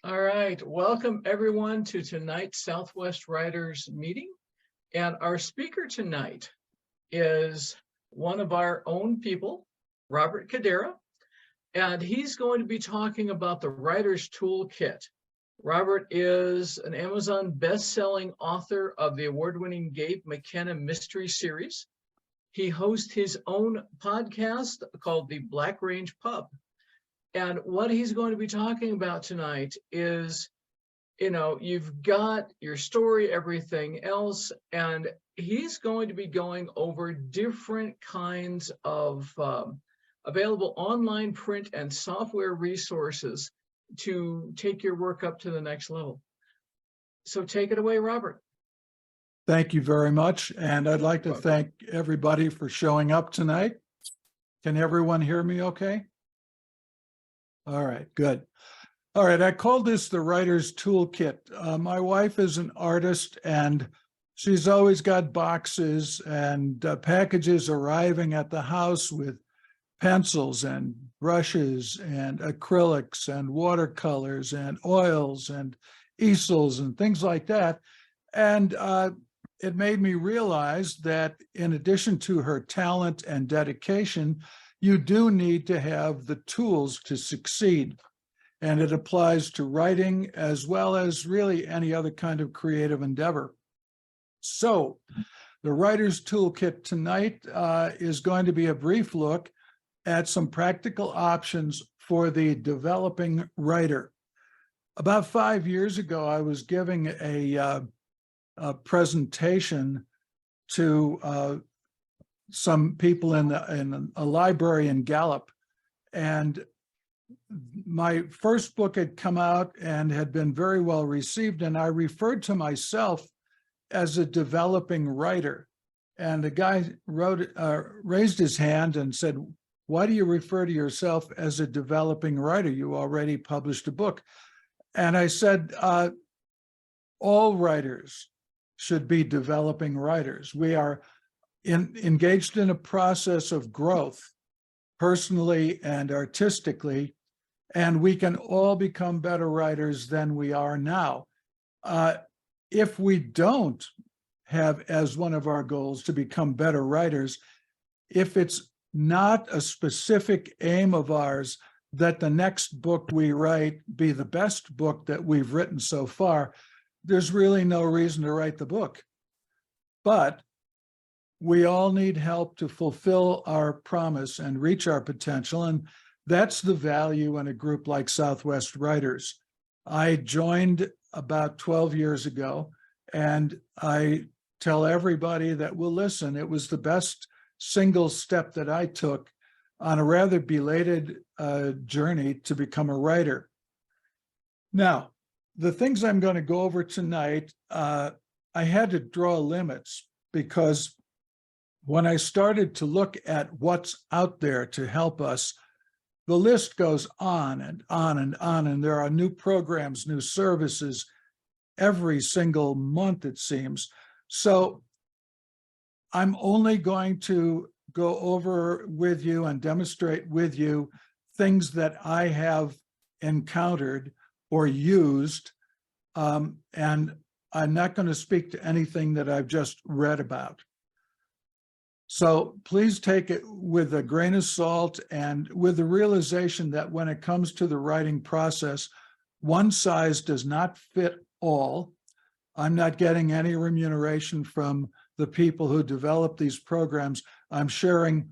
All right, welcome everyone to tonight's Southwest Writers meeting. And our speaker tonight is one of our own people, Robert Kidera, and he's going to be talking about the Writer's Toolkit. Robert is an Amazon best-selling author of the award-winning Gabe McKenna mystery series. He hosts his own podcast called the Black Range Pub. And what he's going to be talking about tonight is, you've got your story, everything else, and he's going to be going over different kinds of available online print and software resources to take your work up to the next level. So take it away, Robert. Thank you very much. And I'd like to thank everybody for showing up tonight. Can everyone hear me okay? All right, good. All right, I called this the Writer's Toolkit. My wife is an artist and she's always got boxes and packages arriving at the house with pencils and brushes and acrylics and watercolors and oils and easels and things like that. And it made me realize that in addition to her talent and dedication, you do need to have the tools to succeed. And it applies to writing as well as really any other kind of creative endeavor. So the Writer's Toolkit tonight is going to be a brief look at some practical options for the developing writer. About 5 years ago, I was giving a presentation to some people in a library in Gallup, and my first book had come out and had been very well received, and I referred to myself as a developing writer. And the guy raised his hand and said, "Why do you refer to yourself as a developing writer? You already published a book." And I said, all writers should be developing writers. We are engaged in a process of growth, personally and artistically, and we can all become better writers than we are now. If we don't have as one of our goals to become better writers, if it's not a specific aim of ours that the next book we write be the best book that we've written so far, there's really no reason to write the book. But we all need help to fulfill our promise and reach our potential, and that's the value in a group like Southwest Writers. I joined about 12 years ago, and I tell everybody that will listen, it was the best single step that I took on a rather belated journey to become a writer. Now, the things I'm going to go over tonight, I had to draw limits because when I started to look at what's out there to help us, the list goes on and on and on, and there are new programs, new services every single month, it seems. So I'm only going to go over with you and demonstrate with you things that I have encountered or used, and I'm not going to speak to anything that I've just read about. So please take it with a grain of salt and with the realization that when it comes to the writing process, one size does not fit all. I'm not getting any remuneration from the people who develop these programs. I'm sharing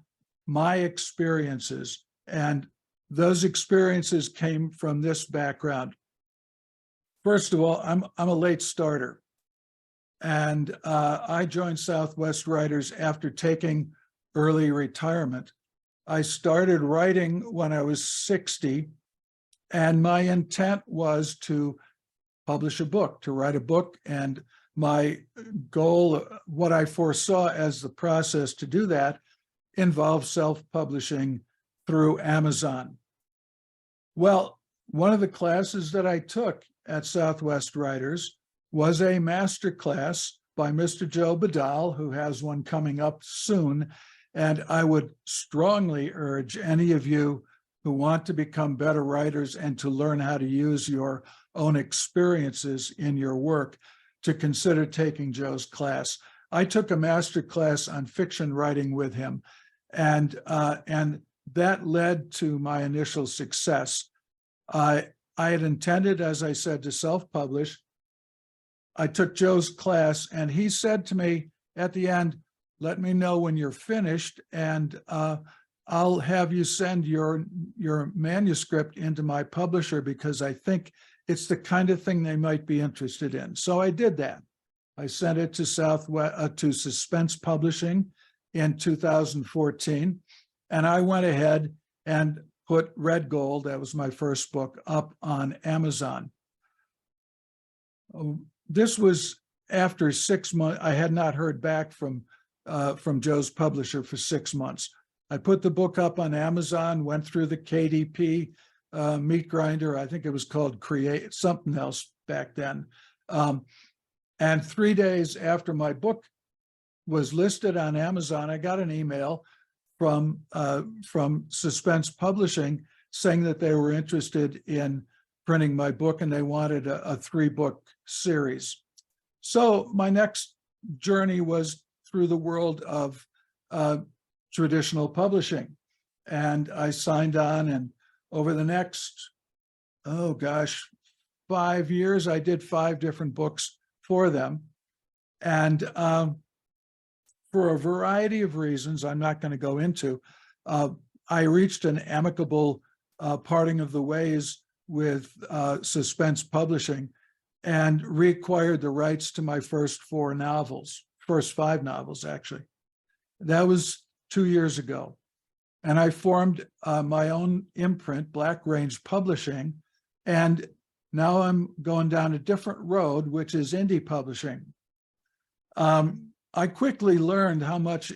my experiences, and those experiences came from this background. First of all, I'm a late starter. And I joined Southwest Writers after taking early retirement. I started writing when I was 60, and my intent was to publish a book, to write a book. And my goal, what I foresaw as the process to do that, involved self-publishing through Amazon. Well, one of the classes that I took at Southwest Writers was a master class by Mr. Joe Badal, who has one coming up soon. And I would strongly urge any of you who want to become better writers and to learn how to use your own experiences in your work to consider taking Joe's class. I took a master class on fiction writing with him, and that led to my initial success. I had intended, as I said, to self-publish. I took Joe's class, and he said to me at the end, "Let me know when you're finished, and I'll have you send your manuscript into my publisher because I think it's the kind of thing they might be interested in." So I did that. I sent it to SouthWest, to Suspense Publishing in 2014, and I went ahead and put Red Gold, that was my first book, up on Amazon. This was after 6 months. I had not heard back from Joe's publisher for 6 months. I put the book up on Amazon, went through the KDP meat grinder. I think it was called Create, something else back then. And 3 days after my book was listed on Amazon, I got an email from Suspense Publishing saying that they were interested in printing my book and they wanted a 3-book series. So my next journey was through the world of traditional publishing. And I signed on, and over the next, 5 years, I did 5 different books for them. And for a variety of reasons I'm not going to go into, I reached an amicable parting of the ways with Suspense Publishing and reacquired the rights to my first 5 novels, actually. That was 2 years ago. And I formed my own imprint, Black Range Publishing, and now I'm going down a different road, which is indie publishing. I quickly learned how much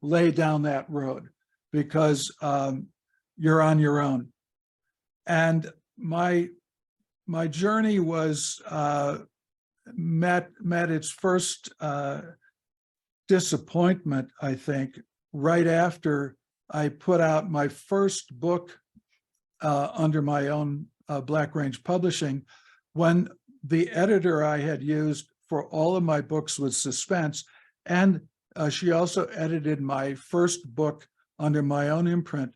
lay down that road because you're on your own. And my journey was met its first disappointment, I think, right after I put out my first book under my own Black Range Publishing, when the editor I had used for all of my books was Suspense, and she also edited my first book under my own imprint,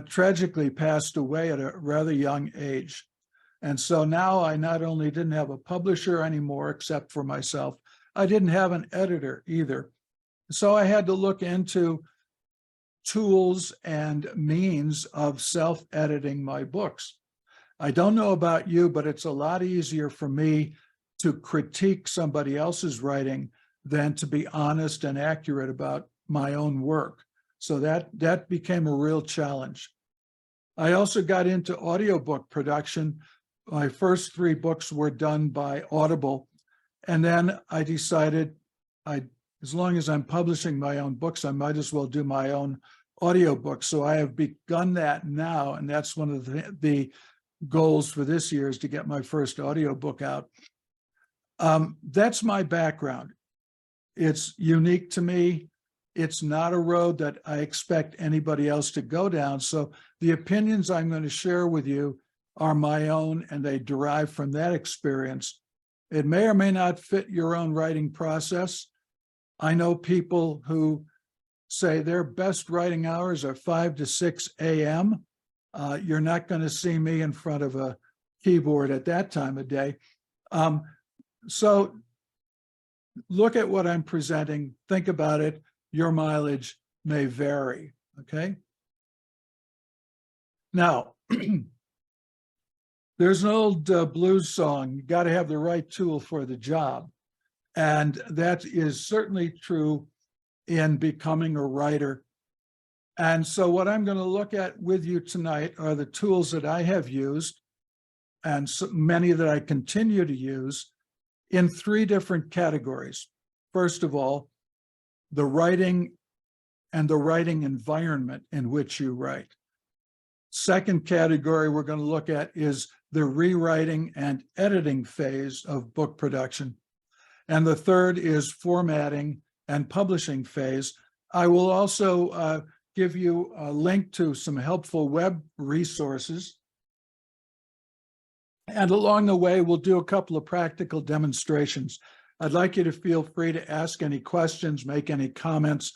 tragically passed away at a rather young age. And so now I not only didn't have a publisher anymore, except for myself, I didn't have an editor either. So I had to look into tools and means of self-editing my books. I don't know about you, but it's a lot easier for me to critique somebody else's writing than to be honest and accurate about my own work. So that became a real challenge. I also got into audiobook production. My first 3 books were done by Audible. And then I decided as long as I'm publishing my own books, I might as well do my own audiobooks. So I have begun that now. And that's one of the goals for this year, is to get my first audiobook out. That's my background. It's unique to me. It's not a road that I expect anybody else to go down. So the opinions I'm going to share with you are my own, and they derive from that experience. It may or may not fit your own writing process. I know people who say their best writing hours are 5 to 6 a.m. You're not going to see me in front of a keyboard at that time of day. So look at what I'm presenting, think about it. Your mileage may vary, okay? Now, there's an old blues song, you got to have the right tool for the job. And that is certainly true in becoming a writer. And so what I'm going to look at with you tonight are the tools that I have used, and so many that I continue to use, in 3 different categories. First of all, the writing and the writing environment in which you write. Second category we're going to look at is the rewriting and editing phase of book production. And the third is formatting and publishing phase. I will also give you a link to some helpful web resources. And along the way, we'll do a couple of practical demonstrations. I'd like you to feel free to ask any questions, make any comments,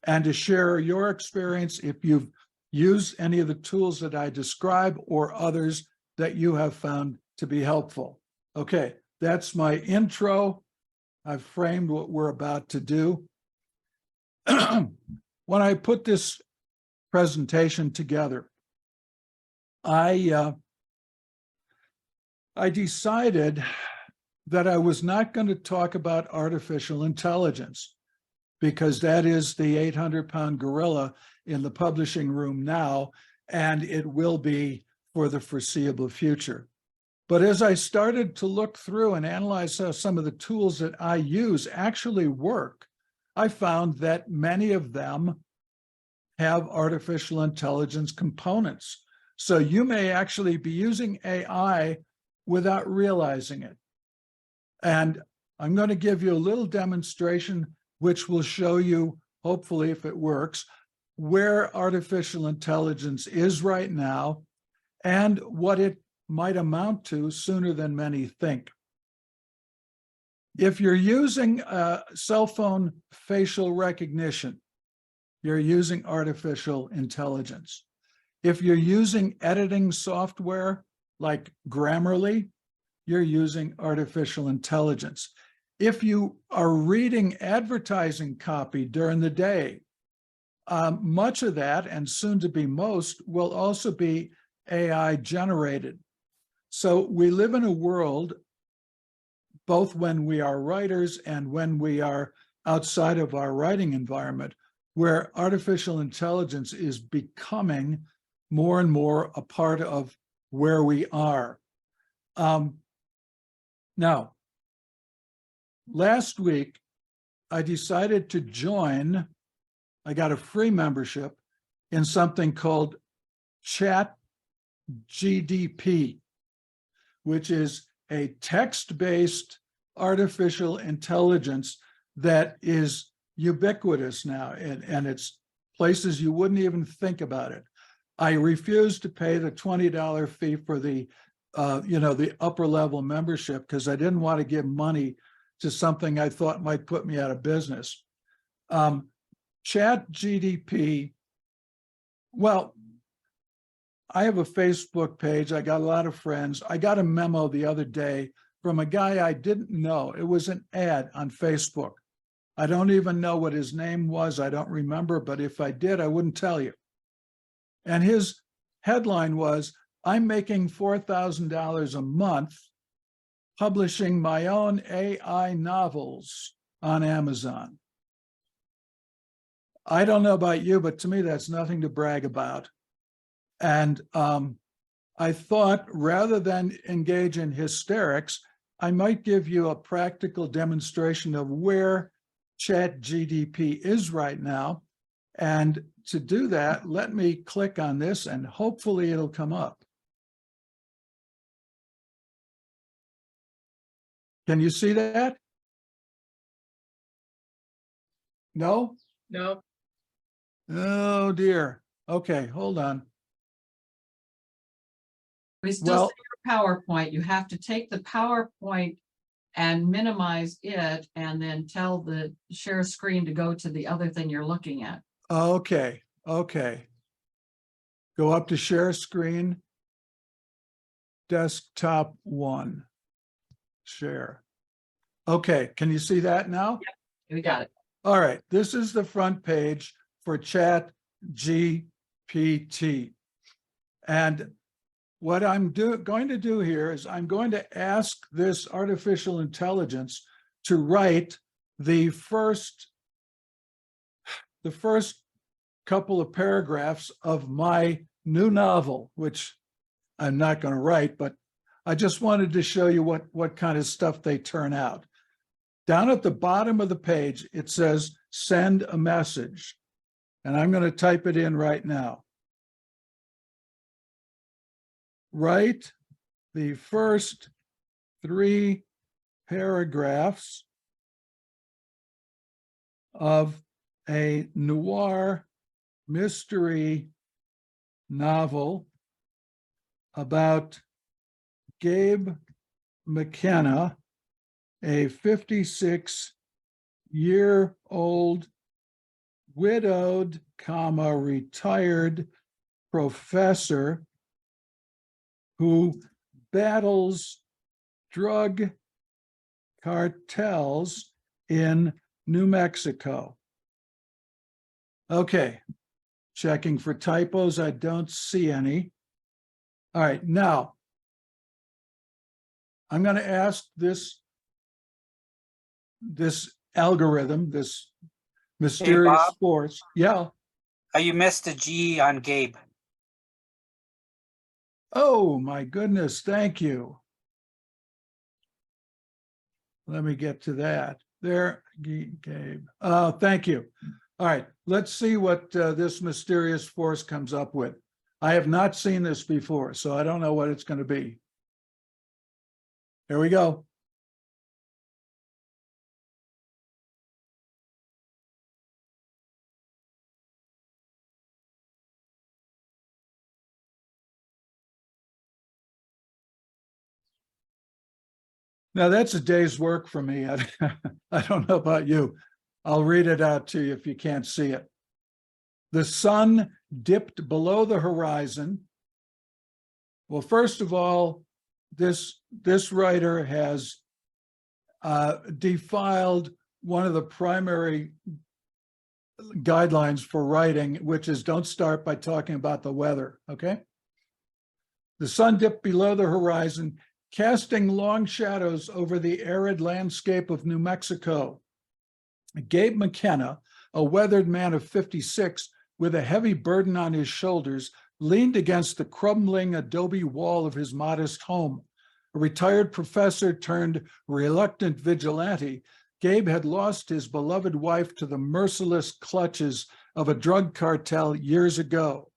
and to share your experience if you've used any of the tools that I describe or others that you have found to be helpful. Okay, that's my intro. I've framed what we're about to do. When I put this presentation together, I decided that I was not going to talk about artificial intelligence because that is the 800-pound gorilla in the publishing room now, and it will be for the foreseeable future. But as I started to look through and analyze how some of the tools that I use actually work, I found that many of them have artificial intelligence components. So you may actually be using AI without realizing it. And I'm going to give you a little demonstration which will show you, hopefully if it works, where artificial intelligence is right now and what it might amount to sooner than many think. If you're using cell phone facial recognition, you're using artificial intelligence. If you're using editing software like Grammarly, you're using artificial intelligence. If you are reading advertising copy during the day, much of that, and soon to be most, will also be AI generated. So we live in a world, both when we are writers and when we are outside of our writing environment, where artificial intelligence is becoming more and more a part of where we are. Now, last week, I decided to join, I got a free membership in something called ChatGDP, which is a text-based artificial intelligence that is ubiquitous now, and it's places you wouldn't even think about it. I refused to pay the $20 fee for the the upper level membership because I didn't want to give money to something I thought might put me out of business. ChatGDP, well, I have a Facebook page. I got a lot of friends. I got a memo the other day from a guy I didn't know. It was an ad on Facebook. I don't even know what his name was. I don't remember, but if I did, I wouldn't tell you. And his headline was, I'm making $4,000 a month publishing my own AI novels on Amazon. I don't know about you, but to me, that's nothing to brag about. And I thought rather than engage in hysterics, I might give you a practical demonstration of where ChatGDP is right now. And to do that, let me click on this and hopefully it'll come up. Can you see that? No? No. Oh dear. Okay, hold on. We still see your PowerPoint. You have to take the PowerPoint and minimize it and then tell the share screen to go to the other thing you're looking at. Okay, okay. Go up to share screen. Desktop 1. Share. Okay, can you see that now? Yep, we got it. All right, this is the front page for ChatGPT. And what I'm going to do here is I'm going to ask this artificial intelligence to write the first couple of paragraphs of my new novel, which I'm not going to write, but I just wanted to show you what kind of stuff they turn out. Down at the bottom of the page, it says, send a message. And I'm going to type it in right now. Write the first 3 paragraphs of a noir mystery novel about Gabe McKenna, a 56-year-old widowed, retired professor who battles drug cartels in New Mexico. Okay, checking for typos. I don't see any. All right, now I'm going to ask this algorithm, this mysterious Bob. force. Yeah. You missed a G on Gabe. Oh, my goodness. Thank you. Let me get to that. There, Gabe. Thank you. All right, let's see what this mysterious force comes up with. I have not seen this before, so I don't know what it's going to be. Here we go. Now that's a day's work for me. I don't know about you. I'll read it out to you if you can't see it. The sun dipped below the horizon. Well, first of all, this writer has defiled one of the primary guidelines for writing, which is don't start by talking about the weather, okay? The sun dipped below the horizon, casting long shadows over the arid landscape of New Mexico. Gabe McKenna, a weathered man of 56 with a heavy burden on his shoulders, leaned against the crumbling adobe wall of his modest home. A retired professor turned reluctant vigilante, Gabe had lost his beloved wife to the merciless clutches of a drug cartel years ago.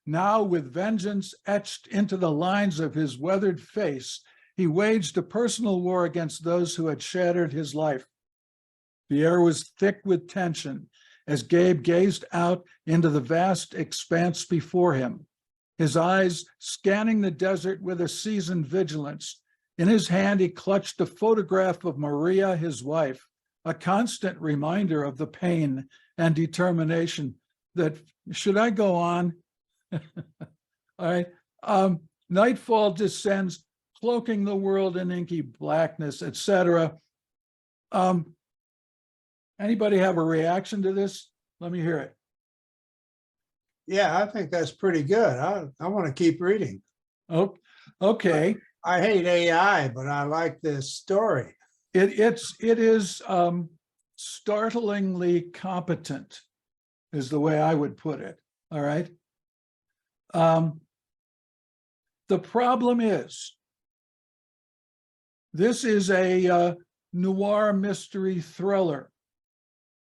Now, with vengeance etched into the lines of his weathered face, he waged a personal war against those who had shattered his life. The air was thick with tension as Gabe gazed out into the vast expanse before him, his eyes scanning the desert with a seasoned vigilance. In his hand, he clutched a photograph of Maria, his wife, a constant reminder of the pain and determination that, should I go on? All right. Nightfall descends, cloaking the world in inky blackness, etc. Anybody have a reaction to this? Let me hear it. Yeah, I think that's pretty good. I want to keep reading. Oh, okay. I hate AI, but I like this story. It is startlingly competent, is the way I would put it. All right. The problem is, this is a noir mystery thriller.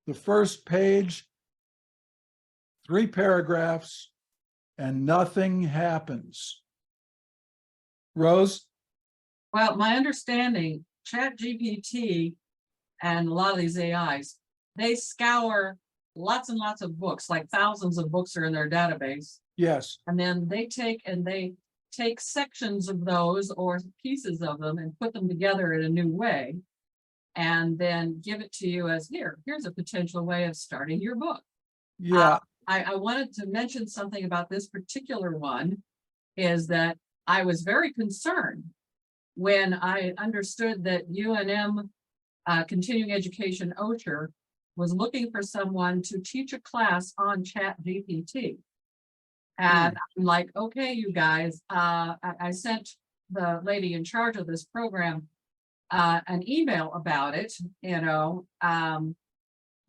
The first page, 3 paragraphs, and nothing happens. Rose? Well, my understanding, ChatGPT and a lot of these AIs, they scour lots and lots of books, like thousands of books are in their database. Yes. And then they take sections of those or pieces of them and put them together in a new way. And then give it to you as here's a potential way of starting your book. Yeah. I wanted to mention something about this particular one, is that I was very concerned when I understood that UNM Continuing Education OSHER was looking for someone to teach a class on ChatGPT. And I'm like, okay, you guys, I sent the lady in charge of this program an email about it,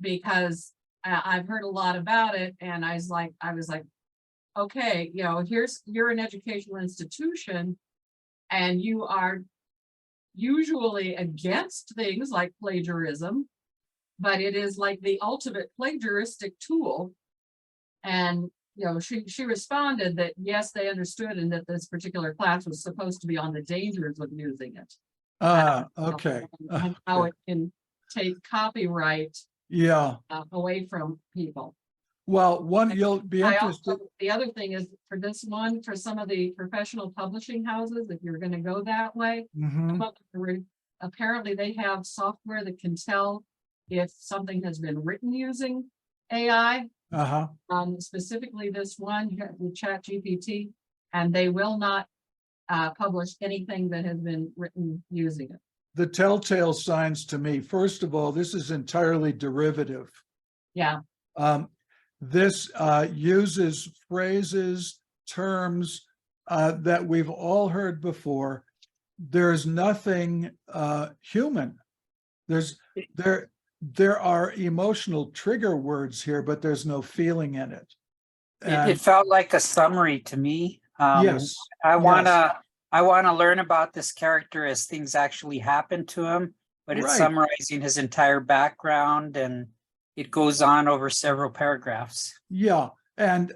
because I've heard a lot about it, and I was like, okay, you're an educational institution, and you are usually against things like plagiarism, but it is like the ultimate plagiaristic tool. And she responded that yes, they understood, and that this particular class was supposed to be on the dangers of using it. Okay. And how it can take copyright Yeah. away from people. Well, one, you'll be I interested. also, the other thing is for this one, for some of the professional publishing houses, if you're gonna go that way, Mhm. but apparently they have software that can tell if something has been written using AI. Uh-huh. Specifically this one, the Chat GPT, and they will not publish anything that has been written using it. The telltale signs to me, first of all, this is entirely derivative. Yeah, This uses phrases, terms that we've all heard before. There's nothing human. There are emotional trigger words here, but there's no feeling in it. It felt like a summary to me. Yes. I yes. wanna learn about this character as things actually happen to him, but it's Right. summarizing his entire background, and it goes on over several paragraphs. Yeah, and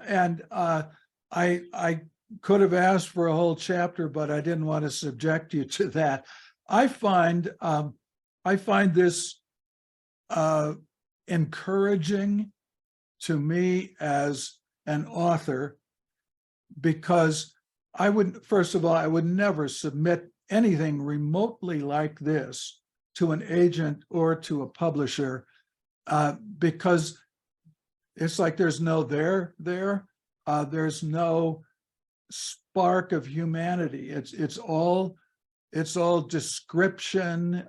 I could have asked for a whole chapter, but I didn't want to subject you to that. I find this encouraging to me as an author, because first of all, I would never submit anything remotely like this to an agent or to a publisher, because it's like there's no there. There's no spark of humanity. It's all description.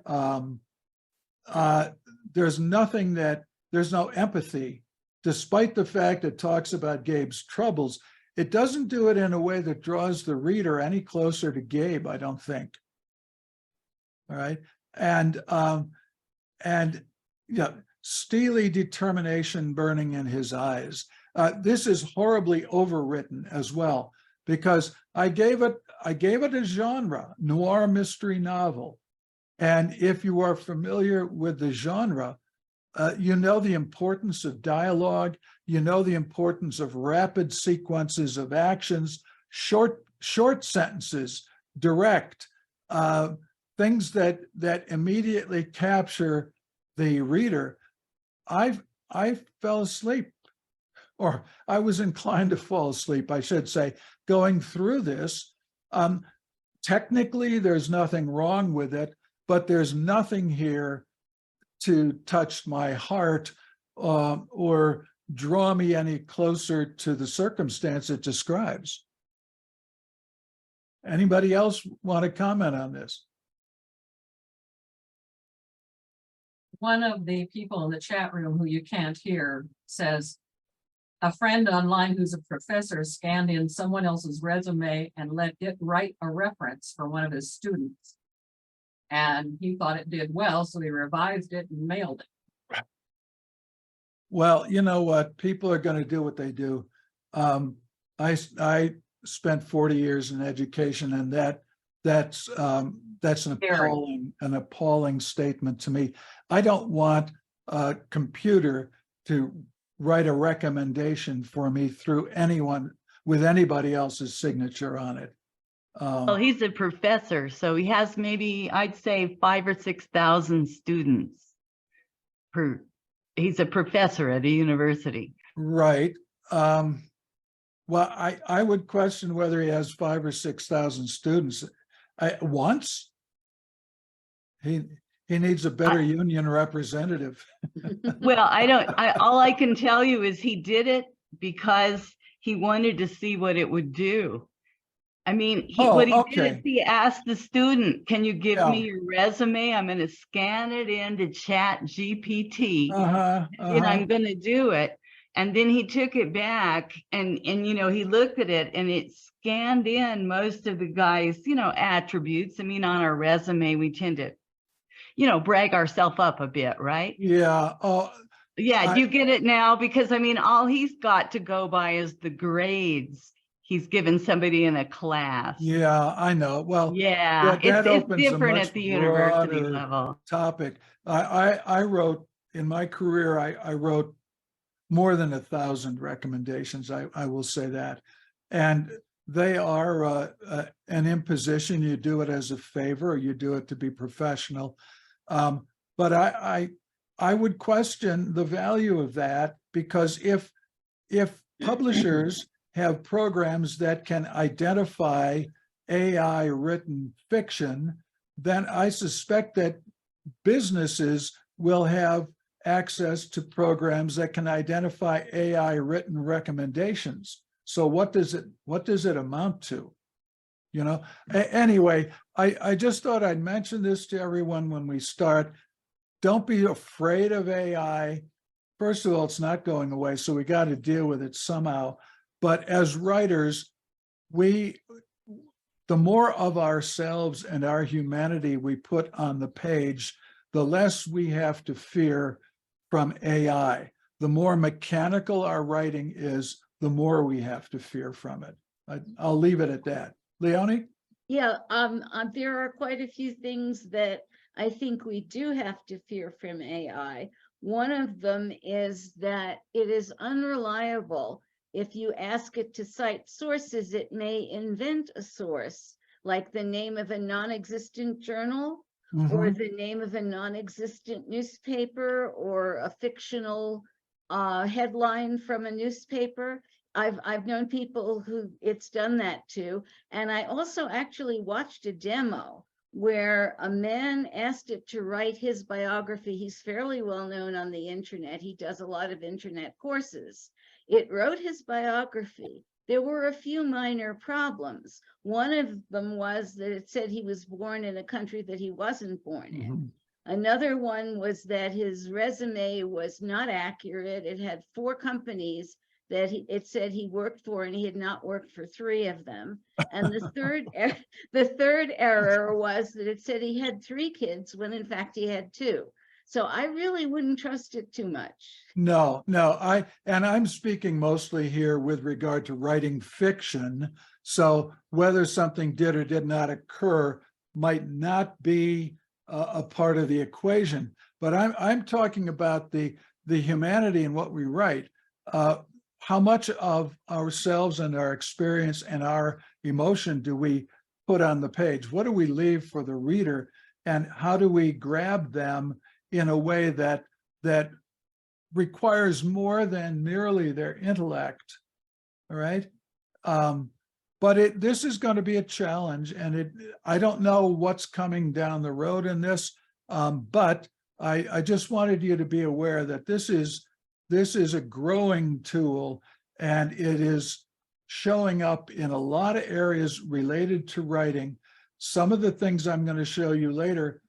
There's no empathy, despite the fact it talks about Gabe's troubles. It doesn't do it in a way that draws the reader any closer to Gabe, I don't think. All right. And yeah, steely determination burning in his eyes. This is horribly overwritten as well, because I gave it a genre, noir mystery novel. And if you are familiar with the genre, you know the importance of dialogue, you know the importance of rapid sequences of actions, short sentences, direct, things that immediately capture the reader. I fell asleep, or I was inclined to fall asleep, I should say, going through this. Technically, there's nothing wrong with it, but there's nothing here to touch my heart or draw me any closer to the circumstance it describes. Anybody else want to comment on this? one of the people in the chat room who you can't hear says, a friend online who's a professor scanned in someone else's resume and let it write a reference for one of his students. And he thought it did well, so he revised it and mailed it. Well, you know what? People are going to do what they do. I spent 40 years in education, and that's an appalling statement to me. I don't want a computer to write a recommendation for me through anyone with anybody else's signature on it. Well, he's a professor, so he has maybe, I'd say, 5,000 or 6,000 students he's a professor at a university. Right. Well, I would question whether he has 5,000 or 6,000 students. Once he needs a better union representative. Well, all I can tell you is he did it because he wanted to see what it would do. I mean, what he did is he asked the student, can you give me your resume? I'm going to scan it into Chat GPT and I'm going to do it. And then he took it back and he looked at it and it scanned in most of the guy's, attributes. I mean, on our resume, we tend to, brag ourselves up a bit, right? Yeah. Yeah. Do you get it now? Because I mean, all he's got to go by is the grades he's given somebody in a class. Yeah, I know. Well, yeah, it's different at the university level. Topic. I wrote in my career, I wrote more than 1,000 recommendations. I will say that. And they are an imposition. You do it as a favor, or you do it to be professional. But I would question the value of that, because if if publishers have programs that can identify AI written fiction, then I suspect that businesses will have access to programs that can identify AI written recommendations. So what does it amount to? You know, anyway, I just thought I'd mention this to everyone when we start. Don't be afraid of AI. First of all, it's not going away, so we got to deal with it somehow. But as writers, the more of ourselves and our humanity we put on the page, the less we have to fear from AI. The more mechanical our writing is, the more we have to fear from it. I'll leave it at that. Leonie? Yeah, there are quite a few things that I think we do have to fear from AI. One of them is that it is unreliable. If you ask it to cite sources, it may invent a source, like the name of a non-existent journal, or the name of a non-existent newspaper, or a fictional headline from a newspaper. I've known people who it's done that to. And I also actually watched a demo where a man asked it to write his biography. He's fairly well known on the internet. He does a lot of internet courses. It wrote his biography. There were a few minor problems. One of them was that it said he was born in a country that he wasn't born in. Another one was that his resume was not accurate. It had 4 companies that it said he worked for, and he had not worked for 3 of them. And the third error was that it said he had 3 kids when in fact he had 2. So I really wouldn't trust it too much. No, I'm speaking mostly here with regard to writing fiction. So whether something did or did not occur might not be a part of the equation. But I'm talking about the humanity in what we write. How much of ourselves and our experience and our emotion do we put on the page? What do we leave for the reader? And how do we grab them in a way that requires more than merely their intellect? All right. But this is going to be a challenge, and I don't know what's coming down the road in this, but I just wanted you to be aware that this is a growing tool, and it is showing up in a lot of areas related to writing. Some of the things I'm going to show you later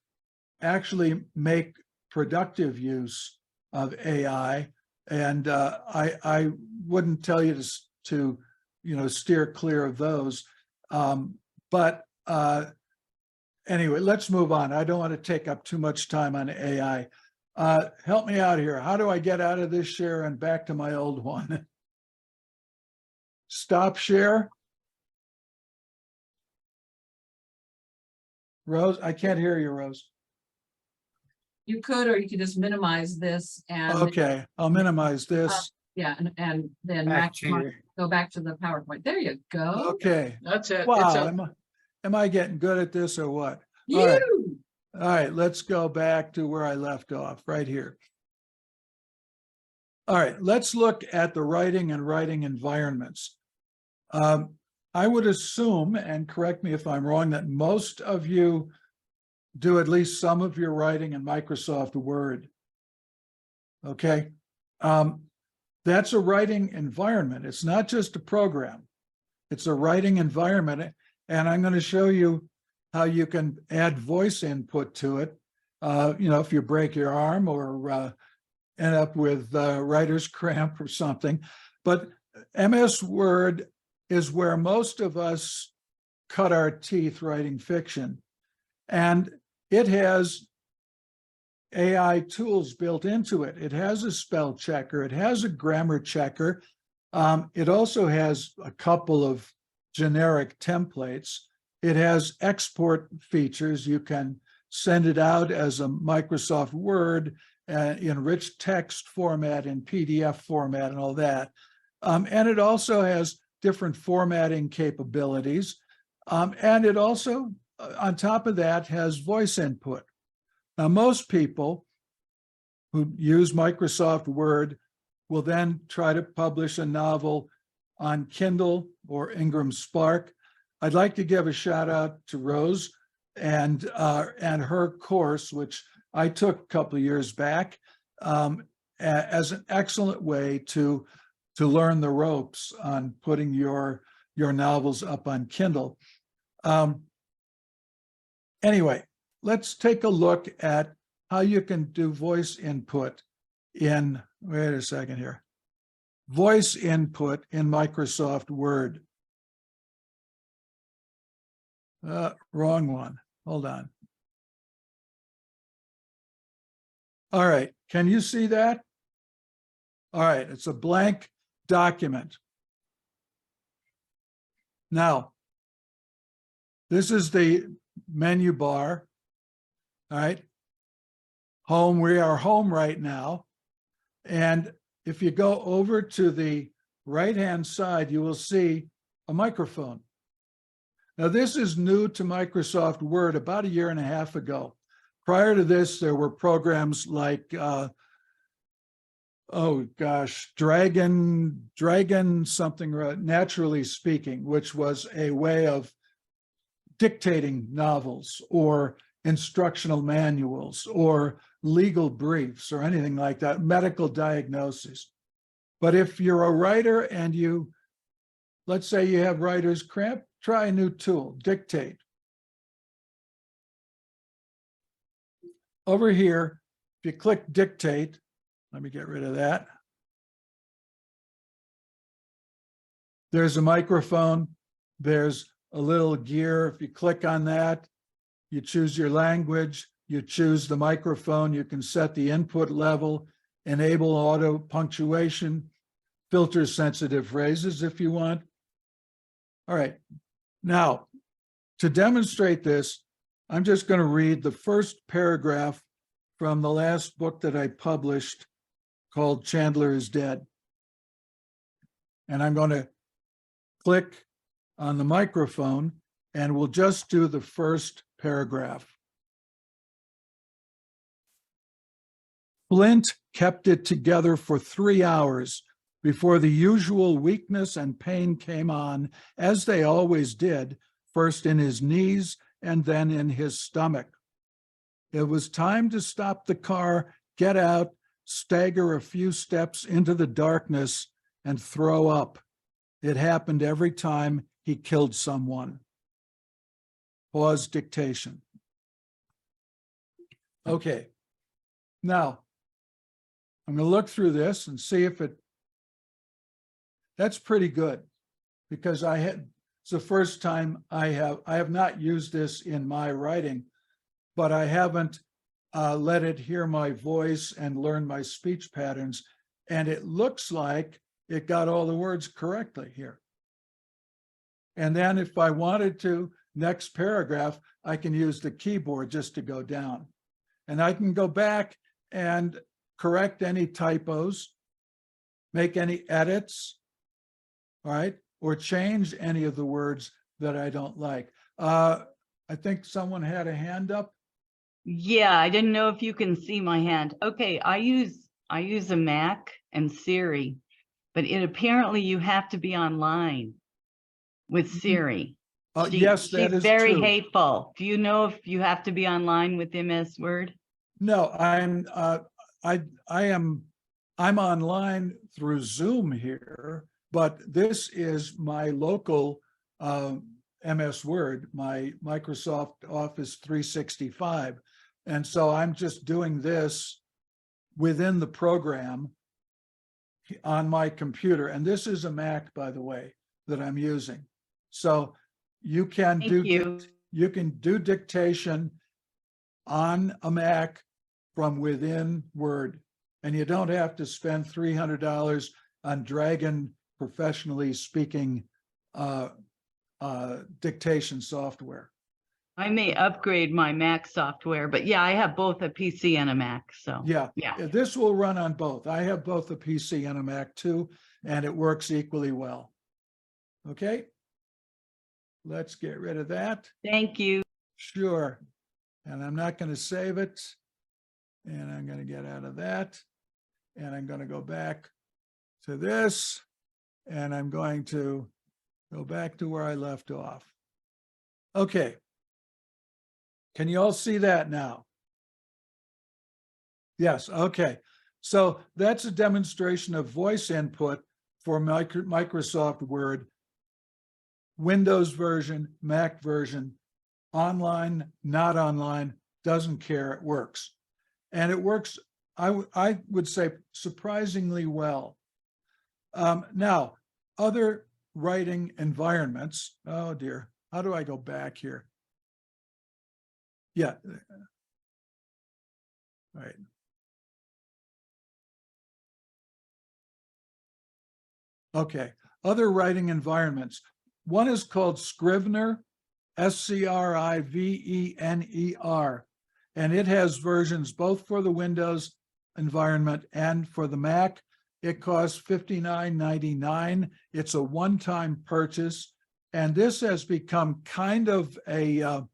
actually make productive use of AI, and I wouldn't tell you to steer clear of those. But anyway, let's move on. I don't want to take up too much time on AI. Help me out here. How do I get out of this share and back to my old one? Stop share. Rose, I can't hear you, Rose. You could, or you could just minimize this and. Okay, I'll minimize this. Yeah, and then go back to the PowerPoint. There you go. Okay. That's it. Wow, am I getting good at this or what? All right. All right, let's go back to where I left off, right here. All right, let's look at the writing and writing environments. I would assume, and correct me if I'm wrong, that most of you do at least some of your writing in Microsoft Word. Okay, that's a writing environment. It's not just a program. It's a writing environment, and I'm going to show you how you can add voice input to it. If you break your arm or end up with writer's cramp or something. But MS Word is where most of us cut our teeth writing fiction. And it has AI tools built into it. It has a spell checker. It has a grammar checker. It also has a couple of generic templates. It has export features. You can send it out as a Microsoft Word in rich text format, in PDF format, and all that. And it also has different formatting capabilities. And it also, on top of that, has voice input. Now, most people who use Microsoft Word will then try to publish a novel on Kindle or Ingram Spark. I'd like to give a shout out to Rose and her course, which I took a couple of years back, as an excellent way to learn the ropes on putting your novels up on Kindle. Anyway, let's take a look at how you can do voice input in, wait a second here, voice input in Microsoft Word. Wrong one. Hold on. All right. Can you see that? All right. It's a blank document. Now, this is the menu bar. All right. Home. We are home right now. And if you go over to the right-hand side, you will see a microphone. Now, this is new to Microsoft Word about 1.5 years ago. Prior to this, there were programs like, oh gosh, Dragon something, Naturally Speaking, which was a way of dictating novels or instructional manuals or legal briefs or anything like that, medical diagnoses. But if you're a writer and let's say you have writer's cramp, try a new tool, Dictate. Over here, if you click Dictate, let me get rid of that. There's a microphone. There's a little gear. If you click on that, you choose your language, you choose the microphone, you can set the input level, enable auto punctuation, filter sensitive phrases if you want. All right. Now, to demonstrate this, I'm just going to read the first paragraph from the last book that I published called Chandler is Dead. And I'm going to click on the microphone and we'll just do the first paragraph. Flint kept it together for 3 hours before the usual weakness and pain came on, as they always did, first in his knees and then in his stomach. It was time to stop the car, get out, stagger a few steps into the darkness, and throw up. It happened every time he killed someone. Pause dictation. Okay. Now, I'm going to look through this and see if that's pretty good, because it's the first time I have not used this in my writing, but I haven't let it hear my voice and learn my speech patterns. And it looks like it got all the words correctly here. And then if I wanted to, next paragraph, I can use the keyboard just to go down. And I can go back and correct any typos, make any edits, all right, or change any of the words that I don't like. I think someone had a hand up. Yeah, I didn't know if you can see my hand. Okay, I use a Mac and Siri, but apparently you have to be online with Siri. Yes, that she's is very true. hateful. Do you know if you have to be online with MS Word? No, I'm online through Zoom here, but this is my local MS Word, my Microsoft Office 365. And so I'm just doing this within the program on my computer. And this is a Mac, by the way, that I'm using. So you can you can do dictation on a Mac from within Word, and you don't have to spend $300 on Dragon professionally speaking dictation software. I may upgrade my Mac software, but yeah, I have both a PC and a Mac. So Yeah, yeah. this will run on both. I have both a PC and a Mac too, and it works equally well. Okay, let's get rid of that. Thank you. Sure. And I'm not going to save it. And I'm going to get out of that. And I'm going to go back to this, and I'm going to go back to where I left off. Okay. Can you all see that now? Yes, okay. So that's a demonstration of voice input for Microsoft Word, Windows version, Mac version, online, not online, doesn't care, it works. And it works, I would say, surprisingly well. Now, other writing environments, oh dear, how do I go back here? Yeah. Right. Okay, other writing environments. One is called Scrivener, Scrivener, and it has versions both for the Windows environment and for the Mac. It costs $59.99. It's a one-time purchase, and this has become kind of the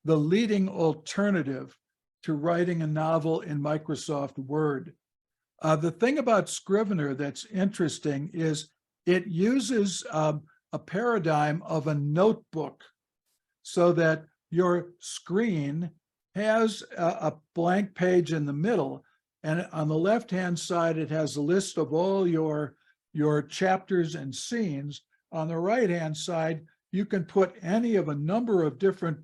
leading alternative to writing a novel in Microsoft Word. The thing about Scrivener that's interesting is it uses a paradigm of a notebook, so that your screen has a blank page in the middle, and on the left-hand side, it has a list of all your chapters and scenes. On the right-hand side, you can put any of a number of different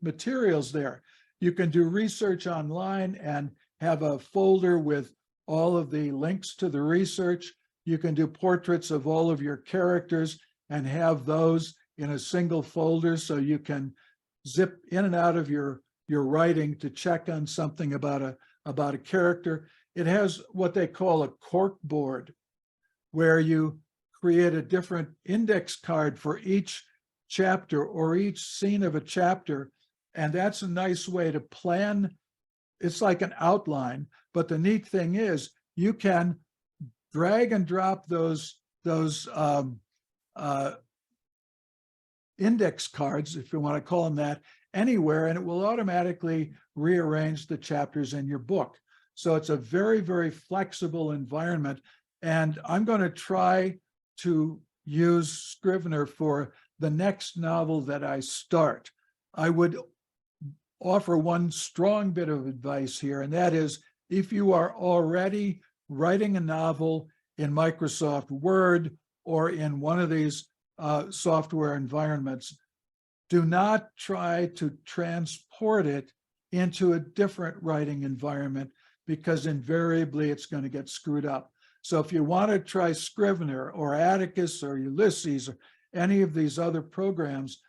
materials there. You can do research online and have a folder with all of the links to the research. You can do portraits of all of your characters and have those in a single folder, so you can zip in and out of your writing to check on something about a character. It has what they call a cork board, where you create a different index card for each chapter or each scene of a chapter. And that's a nice way to plan. It's like an outline, but the neat thing is you can drag and drop those index cards, if you want to call them that, anywhere, and it will automatically rearrange the chapters in your book. So it's a very, very flexible environment. And I'm going to try to use Scrivener for the next novel that I start. I would offer one strong bit of advice here, and that is, if you are already writing a novel in Microsoft Word or in one of these software environments, do not try to transport it into a different writing environment, because invariably it's going to get screwed up. So if you want to try Scrivener or Atticus or Ulysses or any of these other programs,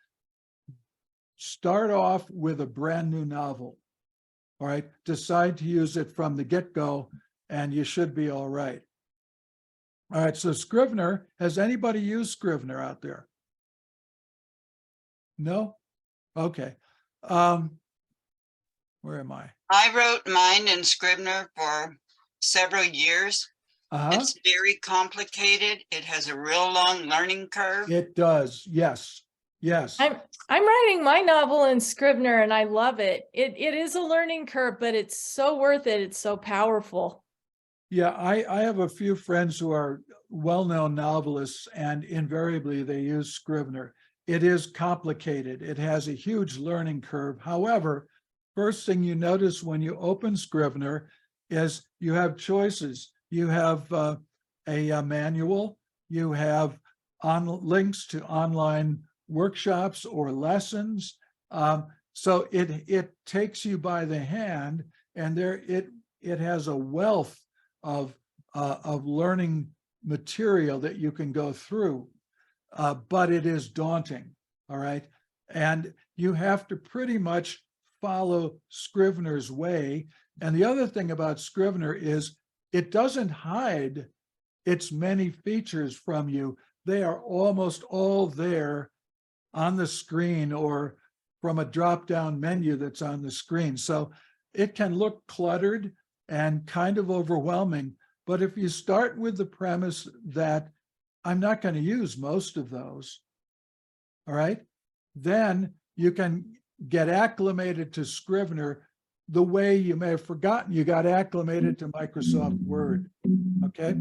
start off with a brand new novel. All right, decide to use it from the get-go, and you should be all right. All right, so Scrivener, has anybody used Scrivener out there? No? Okay. Where am I? I wrote mine in Scrivener for several years. It's very complicated. It has a real long learning curve. It does, yes, yes. I'm writing my novel in Scrivener and I love it. It is a learning curve, but it's so worth it. It's so powerful. Yeah, I have a few friends who are well-known novelists, and invariably they use Scrivener. It is complicated. It has a huge learning curve. However, first thing you notice when you open Scrivener is you have choices. You have a manual, you have links to online workshops or lessons. So it takes you by the hand, and it has a wealth of learning material that you can go through, but it is daunting, all right? And you have to pretty much follow Scrivener's way. And the other thing about Scrivener is it doesn't hide its many features from you. They are almost all there on the screen or from a drop-down menu that's on the screen. So it can look cluttered and kind of overwhelming. But if you start with the premise that I'm not going to use most of those, all right, then you can get acclimated to Scrivener the way you may have forgotten you got acclimated to Microsoft Word, okay?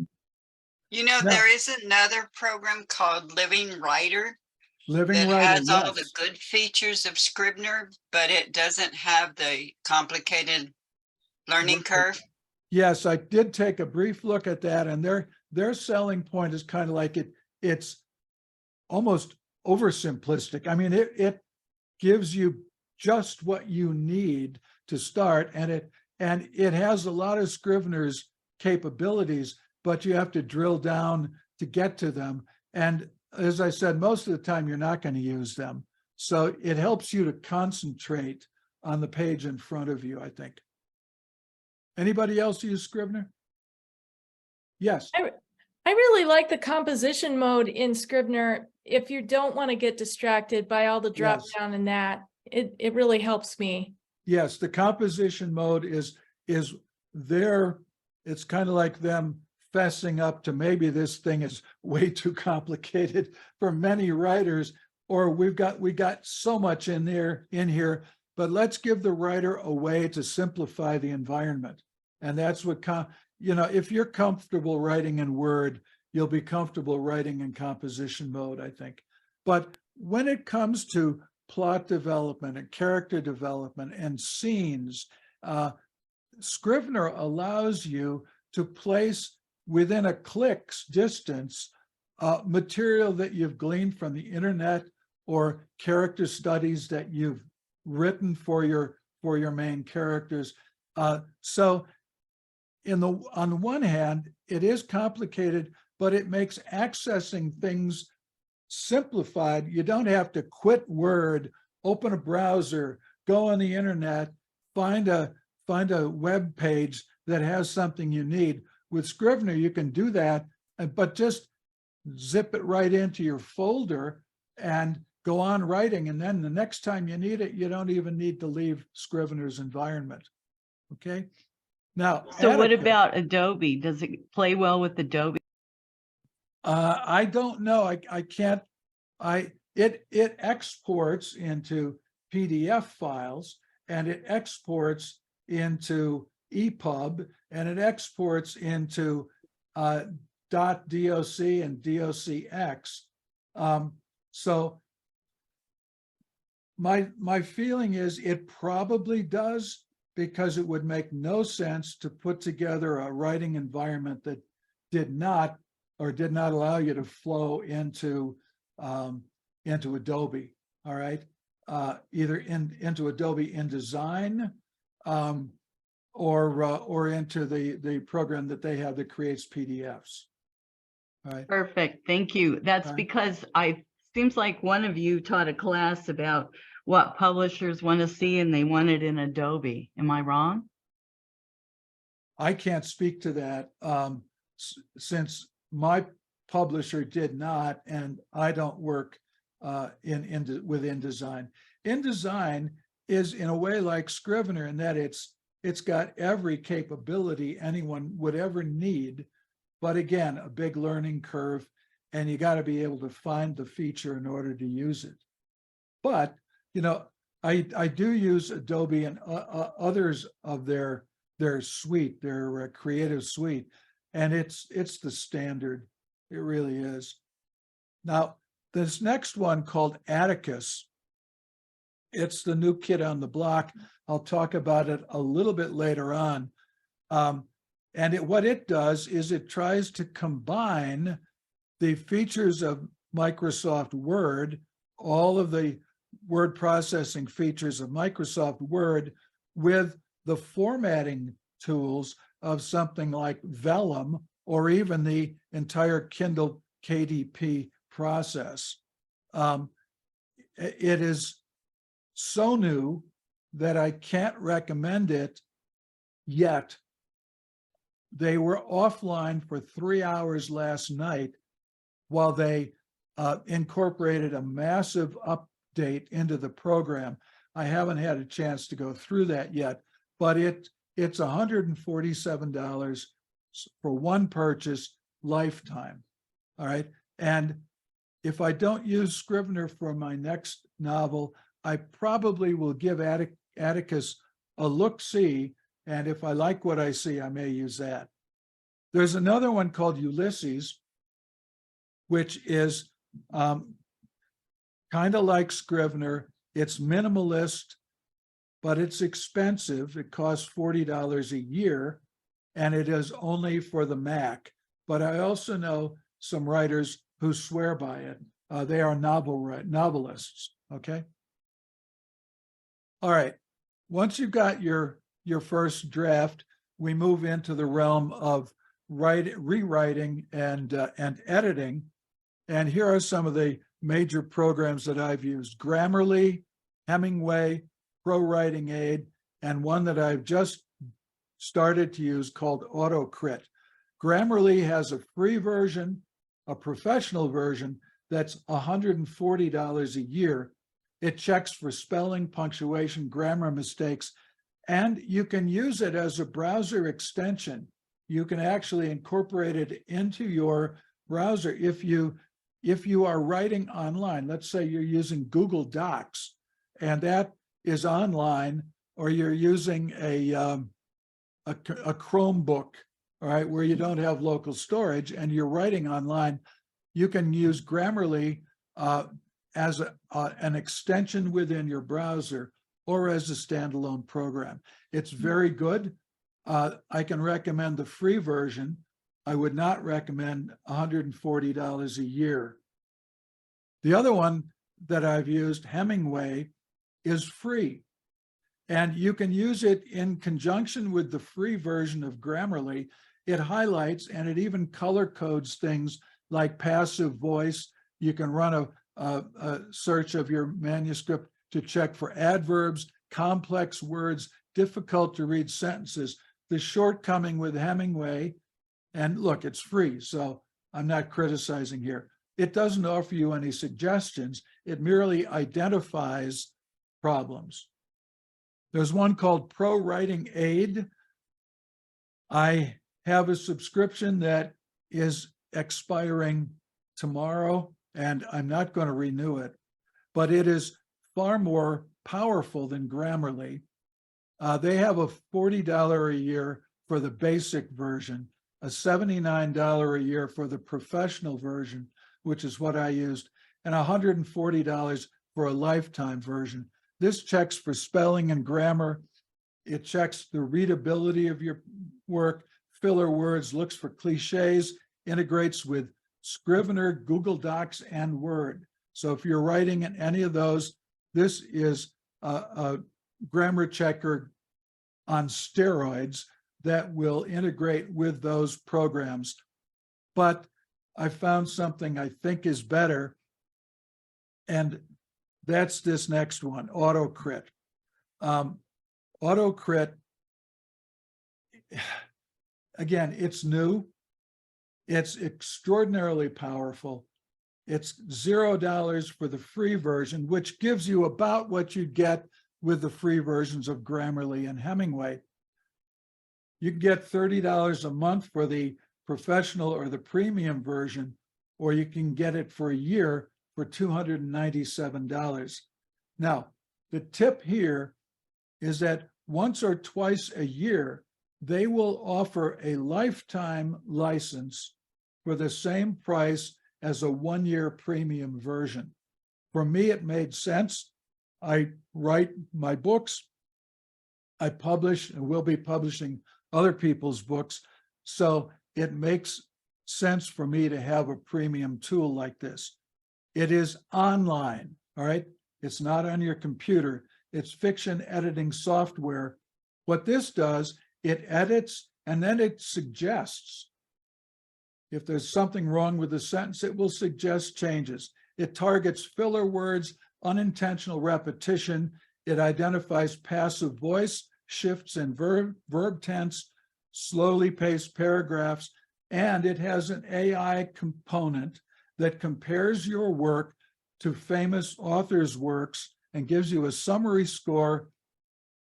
You know, Yeah. there is another program called Living Writer Living that Writer, has all the yes. good features of Scrivener, but it doesn't have the complicated learning Right. curve. Yes, I did take a brief look at that, and their selling point is kind of like it's almost oversimplistic. I mean, it gives you just what you need to start, and it has a lot of Scrivener's capabilities, but you have to drill down to get to them. And as I said, most of the time you're not going to use them. So it helps you to concentrate on the page in front of you, I think. Anybody else use Scrivener? Yes. I really like the composition mode in Scrivener. If you don't want to get distracted by all the drop Yes. down and that, it really helps me. Yes, the composition mode is there. It's kind of like them fessing up to maybe this thing is way too complicated for many writers, or we got so much in here, but let's give the writer a way to simplify the environment. And that's what, if you're comfortable writing in Word, you'll be comfortable writing in composition mode, I think. But when it comes to plot development and character development and scenes, Scrivener allows you to place within a click's distance material that you've gleaned from the internet or character studies that you've written for your main characters. So on the one hand, it is complicated, but it makes accessing things simplified. You don't have to quit Word, open a browser, go on the internet, find a web page that has something you need. With Scrivener, you can do that, but just zip it right into your folder and go on writing. And then the next time you need it, you don't even need to leave Scrivener's environment. Okay. Now, So what about Adobe? Does it play well with Adobe? I don't know. I can't. It exports into PDF files, and it exports into EPUB, and it exports into .doc and docx. So my feeling is it probably does, because it would make no sense to put together a writing environment that did not allow you to flow into Adobe. All right, either into Adobe InDesign or into the program that they have that creates PDFs. All right. Perfect. Thank you. That's because seems like one of you taught a class about what publishers want to see and they want it in Adobe. Am I wrong? I can't speak to that since my publisher did not, and I don't work with InDesign. InDesign is in a way like Scrivener in that it's got every capability anyone would ever need, but again, a big learning curve, and you got to be able to find the feature in order to use it. But I do use Adobe and others of their suite, their creative suite, and it's the standard. It really is. Now, this next one called Atticus, it's the new kid on the block. I'll talk about it a little bit later on. And what it does is it tries to combine the features of Microsoft Word, all of the word processing features of Microsoft Word, with the formatting tools of something like Vellum, or even the entire Kindle KDP process. It is so new that I can't recommend it yet. They were offline for 3 hours last night while they incorporated a massive update into the program. I haven't had a chance to go through that yet, but it's $147 for one purchase, lifetime. All right. And if I don't use Scrivener for my next novel, I probably will give Atticus a look-see. And if I like what I see, I may use that. There's another one called Ulysses, which is kind of like Scrivener. It's minimalist, but it's expensive. It costs $40 a year, and it is only for the Mac. But I also know some writers who swear by it. They are novelists, okay? All right, once you've got your first draft, we move into the realm of rewriting and editing. And here are some of the major programs that I've used: Grammarly, Hemingway, Pro Writing Aid, and one that I've just started to use called AutoCrit. Grammarly has a free version, a professional version that's $140 a year. It checks for spelling, punctuation, grammar mistakes, and you can use it as a browser extension. You can actually incorporate it into your browser if you are writing online. Let's say you're using Google Docs, and that is online, or you're using a Chromebook, all right, where you don't have local storage and you're writing online. You can use Grammarly as an extension within your browser or as a standalone program. It's very good. I can recommend the free version. I would not recommend $140 a year. The other one that I've used, Hemingway, is free. And you can use it in conjunction with the free version of Grammarly. It highlights and it even color codes things like passive voice. You can run a search of your manuscript to check for adverbs, complex words, difficult to read sentences. The shortcoming with Hemingway, and look, it's free, so I'm not criticizing here. It doesn't offer you any suggestions. It merely identifies problems. There's one called Pro Writing Aid. I have a subscription that is expiring tomorrow, and I'm not going to renew it, but it is far more powerful than Grammarly. They have a $40 a year for the basic version, a $79 a year for the professional version, which is what I used, and $140 for a lifetime version. This checks for spelling and grammar. It checks the readability of your work, filler words, looks for cliches, integrates with Scrivener, Google Docs, and Word. So if you're writing in any of those, this is a grammar checker on steroids that will integrate with those programs. But I found something I think is better, and that's this next one, AutoCrit. AutoCrit, again, it's new. It's extraordinarily powerful. It's $0 for the free version, which gives you about what you get with the free versions of Grammarly and Hemingway. You can get $30 a month for the professional or the premium version, or you can get it for a year for $297. Now, the tip here is that once or twice a year, they will offer a lifetime license for the same price as a one-year premium version. For me, it made sense. I write my books. I publish and will be publishing other people's books. So it makes sense for me to have a premium tool like this. It is online, all right? It's not on your computer. It's fiction editing software. What this does, it edits and then it suggests. If there's something wrong with the sentence, it will suggest changes. It targets filler words, unintentional repetition. It identifies passive voice, shifts in verb tense, slowly paced paragraphs, and it has an AI component that compares your work to famous authors' works and gives you a summary score.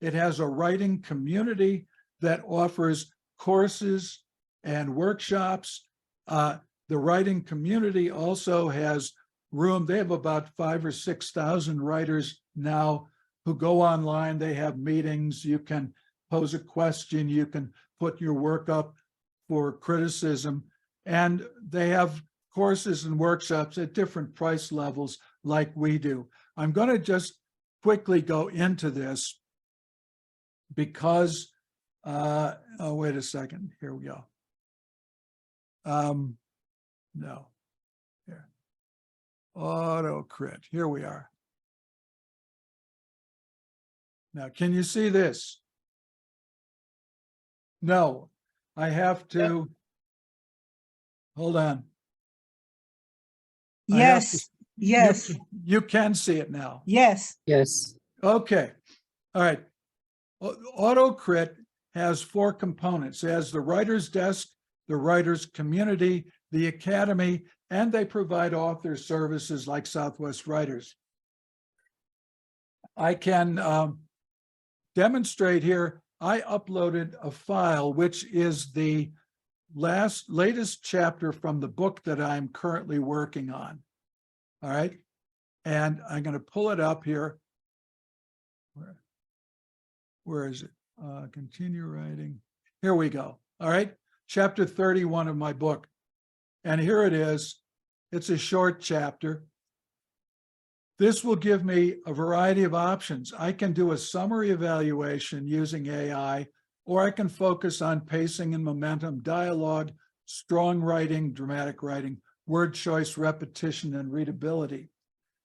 It has a writing community that offers courses and workshops. The writing community also has room. They have about 5,000 or 6,000 writers now who go online. They have meetings. You can pose a question. You can put your work up for criticism. And they have courses and workshops at different price levels like we do. I'm going to just quickly go into this because, oh, wait a second. Here we go. No, here. Auto crit. Here we are. Now, can you see this? No, I have to, hold on. I have to- Yes, yes, You can see it now. yes. Yes. Okay, all right. AutoCrit has 4 components. It has the writer's desk, the writer's community, the academy, and they provide author services like Southwest Writers. I can demonstrate here. I uploaded a file, which is the latest chapter from the book that I'm currently working on. All right. And I'm going to pull it up here. Where is it? Continue writing. Here we go. All right. Chapter 31 of my book. And here it is. It's a short chapter. This will give me a variety of options. I can do a summary evaluation using AI, or I can focus on pacing and momentum, dialogue, strong writing, dramatic writing, word choice, repetition, and readability.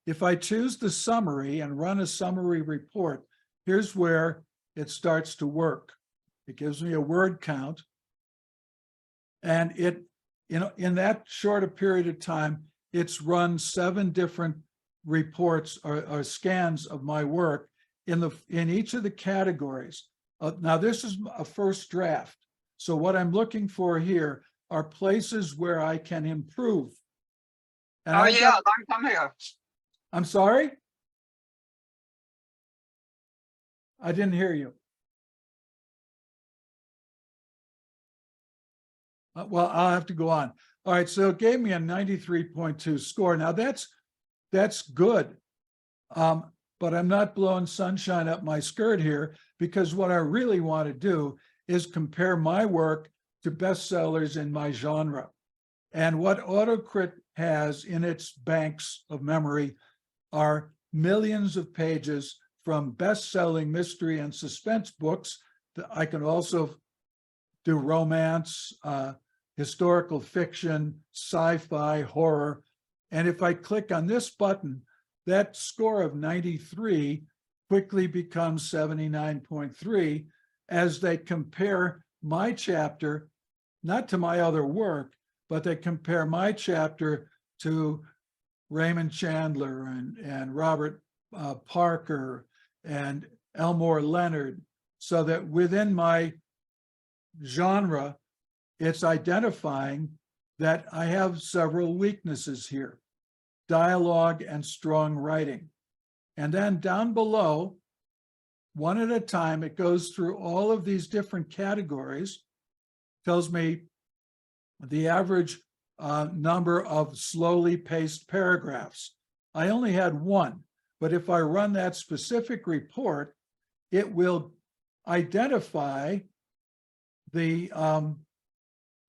If I choose the summary and run a summary report, here's where it starts to work. It gives me a word count. And it, in that short a period of time, it's run 7 different reports or scans of my work in each of the categories. Now, this is a first draft. So what I'm looking for here are places where I can improve. And come here. I'm sorry? I didn't hear you. Well, I'll have to go on. All right, so it gave me a 93.2 score. Now that's good, but I'm not blowing sunshine up my skirt here, because what I really want to do is compare my work to bestsellers in my genre. And what AutoCrit has in its banks of memory are millions of pages from best-selling mystery and suspense books. I can also do romance, historical fiction, sci-fi, horror. And if I click on this button, that score of 93 quickly becomes 79.3 as they compare my chapter, not to my other work, but they compare my chapter to Raymond Chandler and Robert Parker and Elmore Leonard, so that within my genre, it's identifying that I have several weaknesses here: dialogue and strong writing. And then down below, one at a time, it goes through all of these different categories, tells me the average number of slowly paced paragraphs. I only had 1, but if I run that specific report, it will identify the,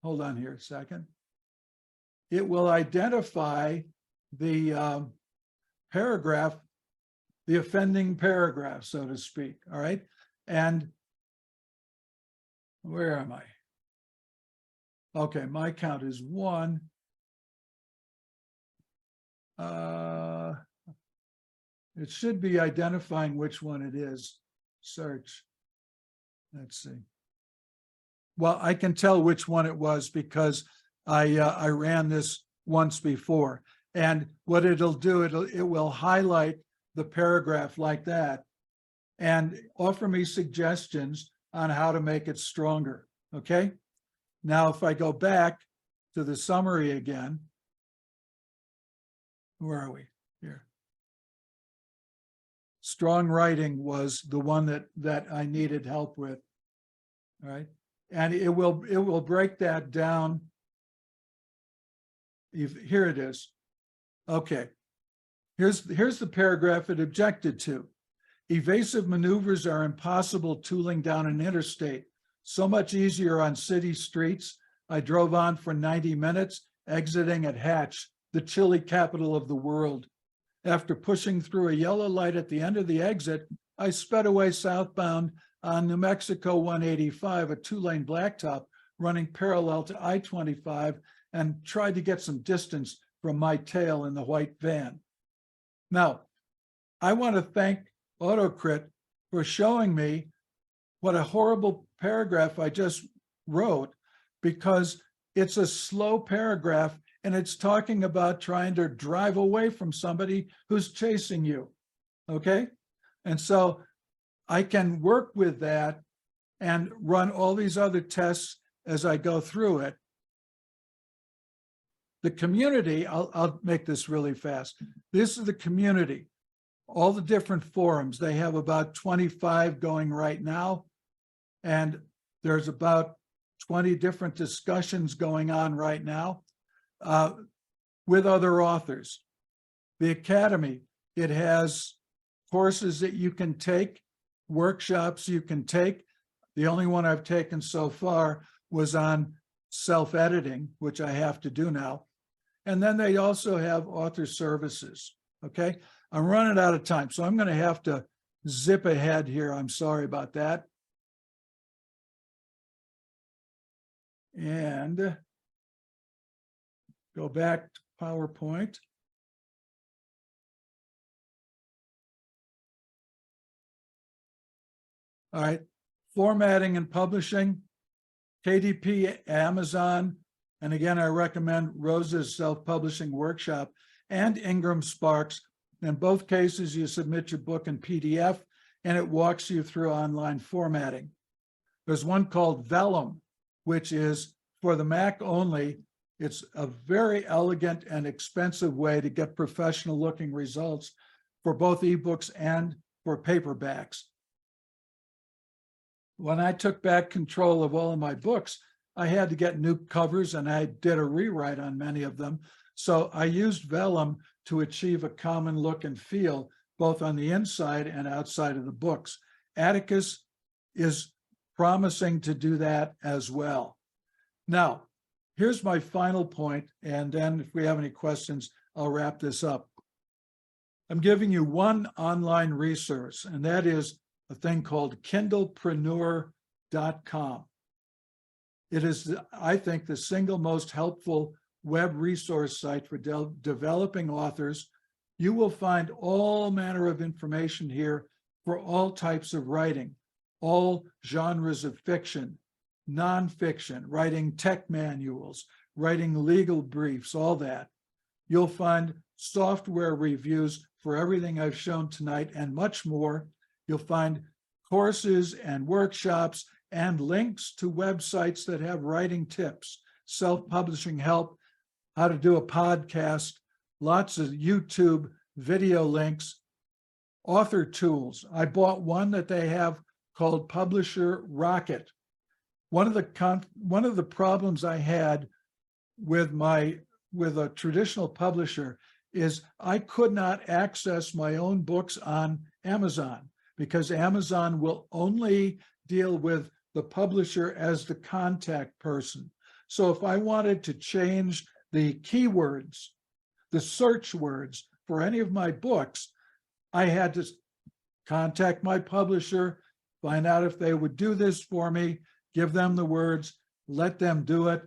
hold on here a second. It will identify the paragraph, the offending paragraph, so to speak, all right? And where am I? Okay, my count is 1. It should be identifying which one it is. Search. Let's see. Well, I can tell which one it was because I ran this once before. And what it'll do, it will highlight the paragraph like that and offer me suggestions on how to make it stronger. Okay. Now, if I go back to the summary again, where are we here? Strong writing was the one that I needed help with. All right. And it will break that down. Here it is. Okay. Here's the paragraph it objected to. Evasive maneuvers are impossible tooling down an interstate. So much easier on city streets. I drove on for 90 minutes, exiting at Hatch, the chilly capital of the world. After pushing through a yellow light at the end of the exit, I sped away southbound on New Mexico 185, a two-lane blacktop running parallel to I-25, and tried to get some distance from my tail in the white van. Now, I want to thank AutoCrit for showing me what a horrible paragraph I just wrote, because it's a slow paragraph and it's talking about trying to drive away from somebody who's chasing you, okay? And so I can work with that and run all these other tests as I go through it. The community, I'll make this really fast. This is the community, all the different forums. They have about 25 going right now, and there's about 20 different discussions going on right now with other authors. The Academy, it has courses that you can take, workshops you can take. The only one I've taken so far was on self-editing, which I have to do now. And then they also have author services, okay? I'm running out of time, so I'm going to have to zip ahead here. I'm sorry about that. And go back to PowerPoint. All right, formatting and publishing, KDP, Amazon, and again, I recommend Rose's self-publishing workshop and Ingram Sparks. In both cases, you submit your book in PDF and it walks you through online formatting. There's one called Vellum, which is for the Mac only. It's a very elegant and expensive way to get professional looking results for both ebooks and for paperbacks. When I took back control of all of my books, I had to get new covers and I did a rewrite on many of them. So I used Vellum to achieve a common look and feel, both on the inside and outside of the books. Atticus is promising to do that as well. Now, here's my final point, and then if we have any questions, I'll wrap this up. I'm giving you one online resource, and that is a thing called kindlepreneur.com. It is, I think, the single most helpful web resource site for developing authors. You will find all manner of information here for all types of writing, all genres of fiction, nonfiction, writing tech manuals, writing legal briefs, all that. You'll find software reviews for everything I've shown tonight and much more. You'll find courses and workshops and links to websites that have writing tips, self-publishing help, how to do a podcast, lots of YouTube video links, author tools. I bought one that they have called Publisher Rocket. One of the problems I had with a traditional publisher is I could not access my own books on Amazon because Amazon will only deal with the publisher as the contact person. So if I wanted to change the keywords, the search words for any of my books, I had to contact my publisher, find out if they would do this for me, give them the words, let them do it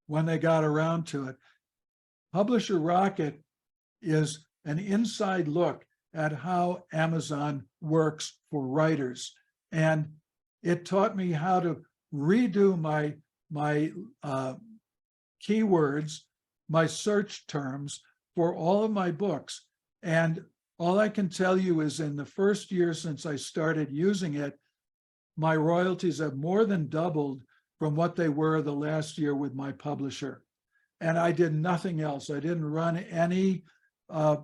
when they got around to it. Publisher Rocket is an inside look at how Amazon works for writers. And it taught me how to redo my keywords, my search terms for all of my books. And all I can tell you is in the first year since I started using it, my royalties have more than doubled from what they were the last year with my publisher. And I did nothing else. I didn't run any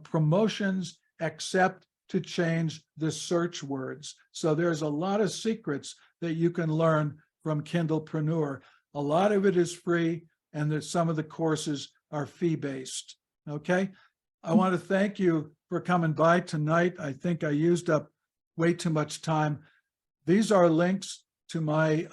promotions except to change the search words. So there's a lot of secrets that you can learn from Kindlepreneur. A lot of it is free, and some of the courses are fee-based, okay? I want to thank you for coming by tonight. I think I used up way too much time. These are links to my